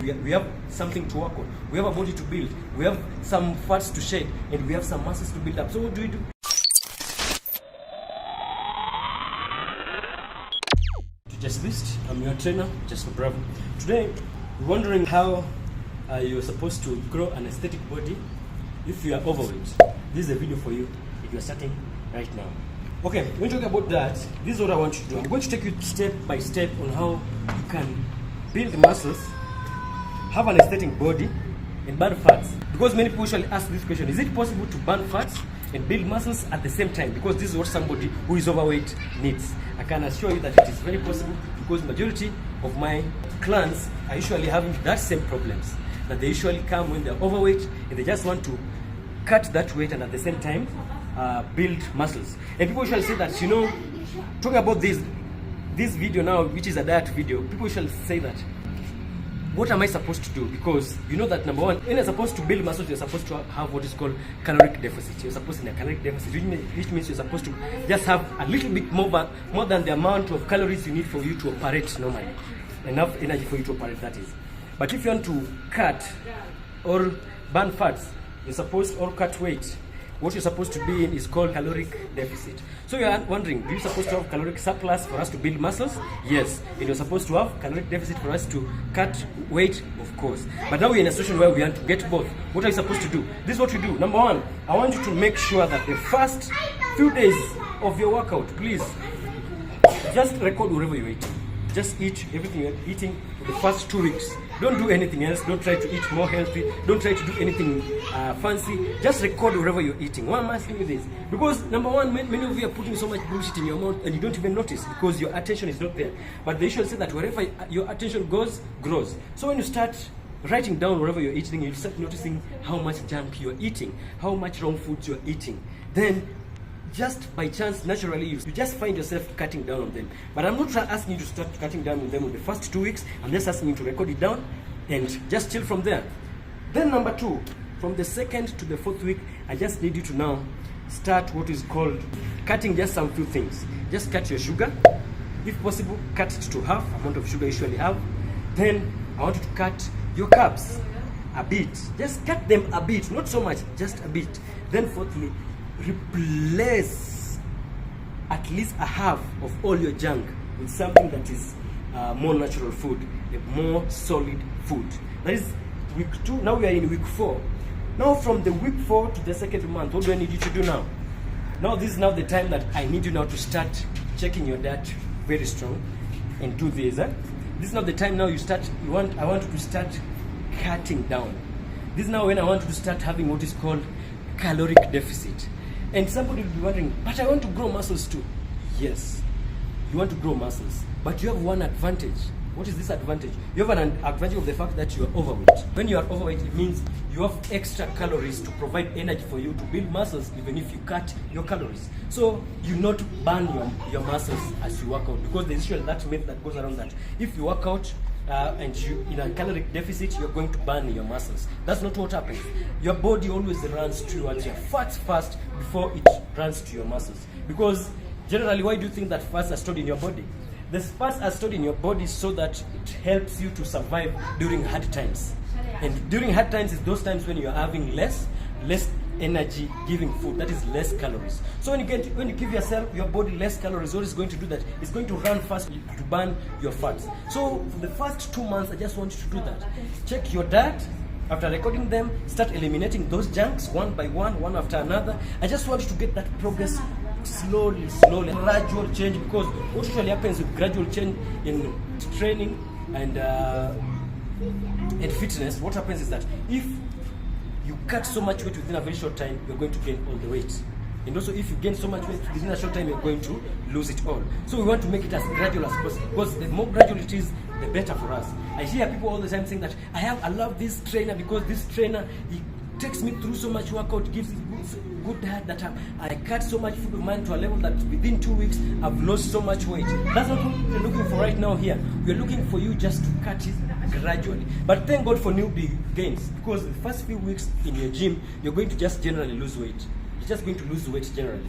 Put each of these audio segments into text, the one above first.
We have something to work on. We have a body to build. We have some fats to shed, and we have some muscles to build up. So what do we do? To Just Beast, I'm your trainer, Jasper Bravo. Today, you're wondering how you're supposed to grow an aesthetic body if you are overweight. This is a video for you if you're starting right now. Okay, when you talk about that, this is what I want you to do. I'm going to take you step by step on how you can build muscles, have an aesthetic body, and burn fats. Because many people usually ask this question: is it possible to burn fats and build muscles at the same time? Because this is what somebody who is overweight needs. I can assure you that it is very possible, because majority of my clients are usually having that same problems. That they usually come when they're overweight and they just want to cut that weight and at the same time build muscles. And people usually say that, talking about this video now, which is a diet video, people usually say that, what am I supposed to do? Because you know that number one, when you're supposed to build muscles, you're supposed to have what is called caloric deficit. You're supposed to have a caloric deficit, which means you're supposed to just have a little bit more than the amount of calories you need for you to operate normally. Enough energy for you to operate, that is. But if you want to cut or burn fats, you're supposed or cut weight, what you're supposed to be in is called caloric deficit. So you're wondering, are you supposed to have caloric surplus for us to build muscles? Yes. And you're supposed to have caloric deficit for us to cut weight? Of course. But now we're in a situation where we want to get both. What are you supposed to do? This is what you do. Number one, I want you to make sure that the first few days of your workout, please, just record wherever you're eating. Just eat everything you're eating for the first 2 weeks. Don't do anything else. Don't try to eat more healthy. Don't try to do anything fancy. Just record wherever you're eating. Why am I asking you this? Because number one, many of you are putting so much bullshit in your mouth and you don't even notice because your attention is not there. But they should say that wherever your attention goes, grows. So when you start writing down wherever you're eating, you start noticing how much junk you're eating, how much wrong foods you're eating. Then just by chance, naturally, you just find yourself cutting down on them. But I'm not asking you to start cutting down on them in the first 2 weeks. I'm just asking you to record it down and just chill from there. Then number two, from the 2nd to the 4th week, I just need you to now start what is called cutting just some few things. Just cut your sugar. If possible, cut it to half amount of sugar you usually have. Then I want you to cut your carbs a bit. Just cut them a bit, not so much, just a bit. Then fourthly, replace at least a half of all your junk with something that is more natural food, a more solid food. That is week 2. Now we are in week 4. Now from the week 4 to the 2nd month, what do I need you to do now? Now this is now the time that I need you now to start checking your diet very strong and do this. This is now the time now I want you to start cutting down. This is now when I want you to start having what is called caloric deficit. And somebody will be wondering, but I want to grow muscles too. Yes, you want to grow muscles, but you have one advantage. What is this advantage? You have an advantage of the fact that you are overweight. When you are overweight, it means you have extra calories to provide energy for you to build muscles, even if you cut your calories. So you not burn your muscles as you work out, because there's usually that myth that goes around that if you work out and you in a caloric deficit, you're going to burn your muscles. That's not what happens. Your body always runs towards your fats first before it runs to your muscles. Because generally, why do you think that fats are stored in your body? The fats are stored in your body so that it helps you to survive during hard times. And during hard times is those times when you're having less energy giving food, that is less calories. So when you give your body less calories, what is going to do that? It's going to run fast to burn your fats. So for the first 2 months, I just want you to do that. Check your diet. After recording them, start eliminating those junks one by one after another. I just want you to get that progress slowly, gradual change, because what usually happens with gradual change in training and fitness, what happens is that if you cut so much weight within a very short time, you're going to gain all the weight. And also, if you gain so much weight within a short time, you're going to lose it all. So we want to make it as gradual as possible, because the more gradual it is, the better for us. I hear people all the time saying that I love this trainer because this trainer, he takes me through so much workout, gives me good diet that I cut so much food of mine to a level that within 2 weeks I've lost so much weight. That's not what we're looking for right now here. We're looking for you just to cut it gradually. But thank God for newbie gains, because the first few weeks in your gym, you're going to just generally lose weight. You're just going to lose weight generally.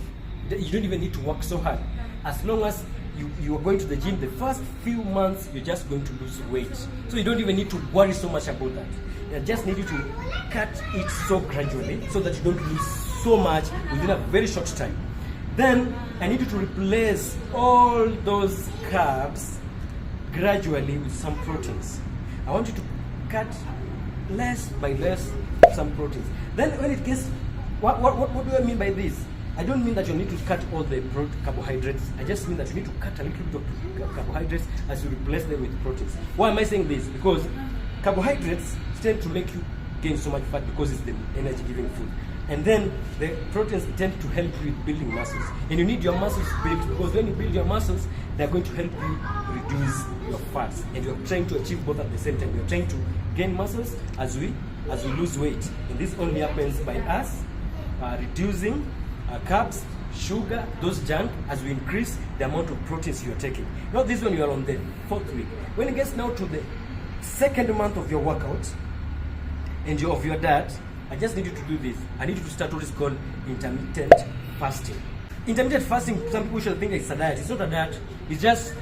You don't even need to work so hard. As long as you are going to the gym, the first few months you're just going to lose weight. So you don't even need to worry so much about that. You just need you to cut it so gradually so that you don't lose so much within a very short time. Then I need you to replace all those carbs gradually with some proteins. I want you to cut less by less some proteins. Then when it gets, what do I mean by this? I don't mean that you need to cut all the carbohydrates. I just mean that you need to cut a little bit of carbohydrates as you replace them with proteins. Why am I saying this? Because carbohydrates tend to make you gain so much fat because it's the energy-giving food. And then the proteins tend to help you with building muscles. And you need your muscles built because when you build your muscles, they're going to help you reduce your fats. And you're trying to achieve both at the same time. You're trying to gain muscles as we lose weight. And this only happens by us reducing carbs, sugar, those junk, as we increase the amount of proteins you're taking. Now this one you are on the 4th week. When it gets now to the 2nd month of your workout and of your diet, I just need you to do this. I need you to start what is called intermittent fasting. Intermittent fasting, some people should think it's a diet. It's not a diet. It's just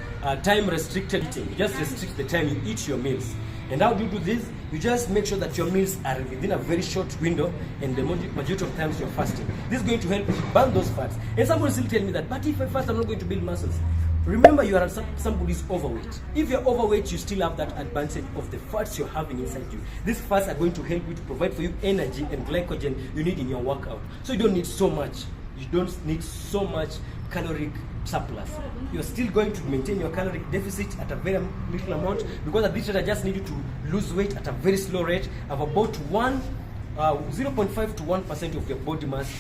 time restricted eating. You just restrict the time you eat your meals. And how do you do this? You just make sure that your meals are within a very short window, and the majority of times you're fasting. This is going to help you burn those fats. And someone still tell me that, but if I fast, I'm not going to build muscles. Remember, you are somebody's overweight. If you're overweight, you still have that advantage of the fats you're having inside you. These fats are going to help you to provide for you energy and glycogen you need in your workout. So you don't need so much. You don't need so much caloric surplus. You're still going to maintain your caloric deficit at a very little amount, because at this rate I just need you to lose weight at a very slow rate of about 0.5 to 1% of your body mass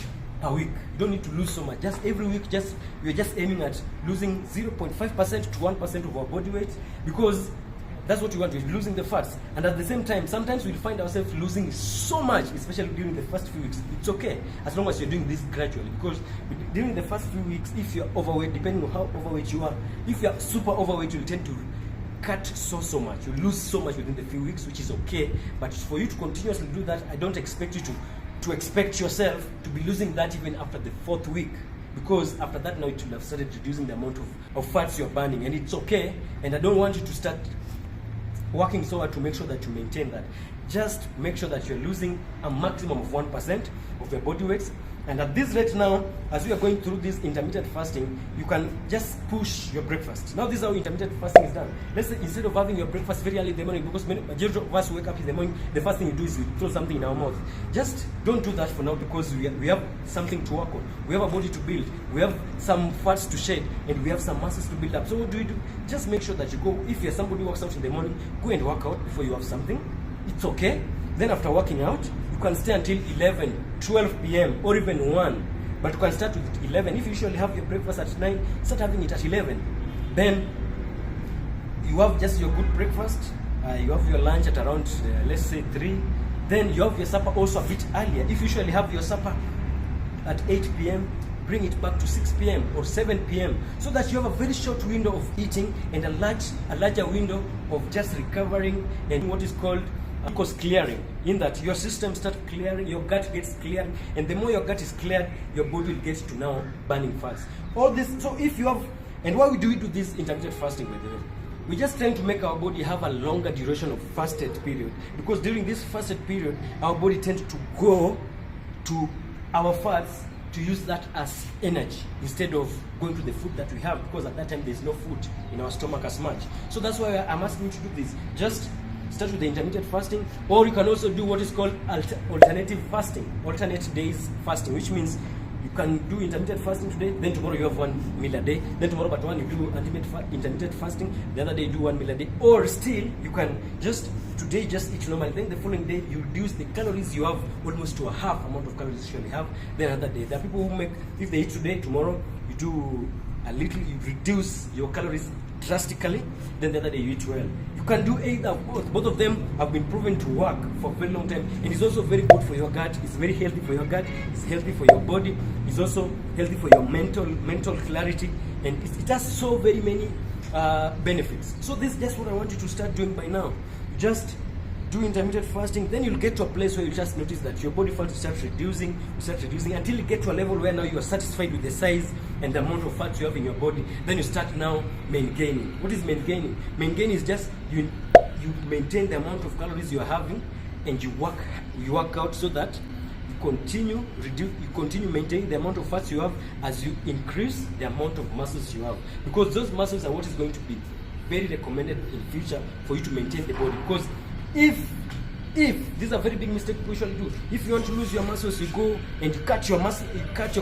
per week. You don't need to lose so much. Just every week, we're just aiming at losing 0.5% to 1% of our body weight, because that's what we want. We're losing the fats, and at the same time, sometimes we'll find ourselves losing so much, especially during the first few weeks. It's okay as long as you're doing this gradually, because during the first few weeks, if you're overweight, depending on how overweight you are, if you're super overweight, you'll tend to cut so much. You lose so much within the few weeks, which is okay. But for you to continuously do that, I don't expect you to expect yourself to be losing that even after the 4th week, because after that now it will have started reducing the amount of fats you're burning, and it's okay. And I don't want you to start working so hard to make sure that you maintain that. Just make sure that you're losing a maximum of 1% of your body weight. And at this rate now, as we are going through this intermittent fasting, you can just push your breakfast. Now this is how intermittent fasting is done. Let's say instead of having your breakfast very early in the morning, because majority of us wake up in the morning, the first thing you do is you throw something in our mouth. Just don't do that for now, because we have something to work on. We have a body to build. We have some fats to shed, and we have some muscles to build up. So what do? Just make sure that you go, if you're somebody who works out in the morning, go and work out before you have something. It's okay. Then after working out, you can stay until 11, 12 p.m. or even 1. But you can start with 11. If you usually have your breakfast at 9, start having it at 11. Then you have just your good breakfast. You have your lunch at around, let's say 3. Then you have your supper also a bit earlier. If you usually have your supper at 8 p.m., bring it back to 6 p.m. or 7 p.m. so that you have a very short window of eating and a larger window of just recovering and what is called glucose clearing, in that your system starts clearing, your gut gets cleared, and the more your gut is cleared, your body will get to now burning fats. All this, so if you have, and why do we do this intermittent fasting, by the way? We're just trying to make our body have a longer duration of fasted period, because during this fasted period, our body tends to go to our fats to use that as energy instead of going to the food that we have, because at that time there's no food in our stomach as much. So that's why I'm asking you to do this. Just start with the intermittent fasting, or you can also do what is called alternative fasting, alternate days fasting, which means you can do intermittent fasting today, then tomorrow you have 1 meal a day, then tomorrow but one you do intermittent fasting, the other day you do 1 meal a day, or still you can just today just eat normally, then the following day you reduce the calories you have almost to a half amount of calories you usually have, then another day. There are people who make, if they eat today, tomorrow you do a little, you reduce your calories drastically, then the other day you eat well. You can do either of both. Both of them have been proven to work for a very long time. It is also very good for your gut. It's very healthy for your gut. It's healthy for your body. It's also healthy for your mental clarity, and it has so very many benefits. So this is just what I want you to start doing by now. Just do intermittent fasting, then you'll get to a place where you just notice that your body fat will start reducing until you get to a level where now you are satisfied with the size and the amount of fat you have in your body. Then you start now maintaining. What is maintaining? Maintain is just you maintain the amount of calories you are having, and you work out so that you continue maintaining the amount of fats you have as you increase the amount of muscles you have, because those muscles are what is going to be very recommended in future for you to maintain the body. Because if this is a very big mistake we usually do. If you want to lose your muscles, you go and you cut your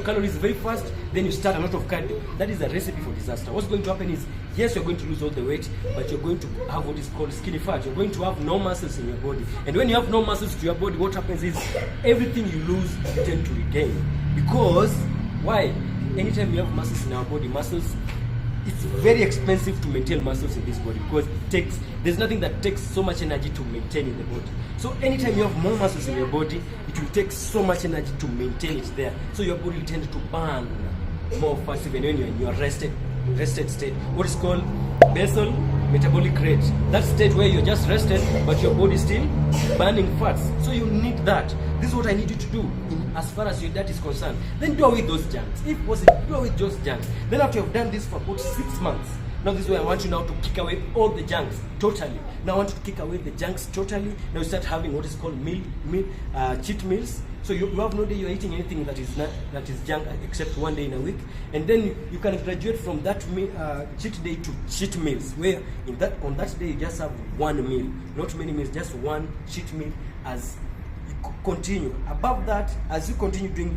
calories very fast, then you start a lot of cardio. That is a recipe for disaster. What's going to happen is, yes, you're going to lose all the weight, but you're going to have what is called skinny fat. You're going to have no muscles in your body. And when you have no muscles to your body, what happens is everything you lose, you tend to regain. Because, why? Anytime you have muscles in our body, it's very expensive to maintain muscles in this body, because there's nothing that takes so much energy to maintain in the body. So anytime you have more muscles in your body, it will take so much energy to maintain it there. So your body will tend to burn more fast even when you're in your rested state. What is called basal metabolic rate. That state where you're just rested, but your body is still burning fats. So you need that. This is what I need you to do as far as your diet is concerned. Then do away with those junks. If possible, do away with those junks. Then after you've done this for about 6 months, now this is where I want you now to kick away all the junks totally. Now I want you to kick away the junks totally. Now you start having what is called cheat meals. So you have no day you're eating anything that is junk except one day in a week, and then you can graduate from that cheat day to cheat meals, where on that day you just have one meal, not many meals, just one cheat meal as you continue. Above that, as you continue doing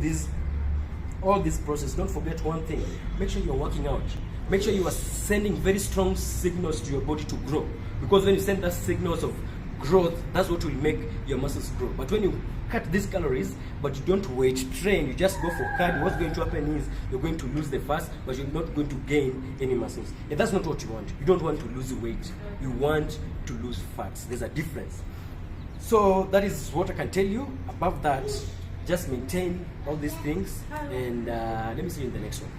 all this process, don't forget one thing: make sure you're working out. Make sure you are sending very strong signals to your body to grow, because when you send that signals of growth, that's what will make your muscles grow. But when you cut these calories but you don't weight train, you just go for cardio, what's going to happen is you're going to lose the fat, but you're not going to gain any muscles. And that's not what you want. You don't want to lose weight, you want to lose fats. There's a difference. So that is what I can tell you. Above that, just maintain all these things, and let me see you in the next one.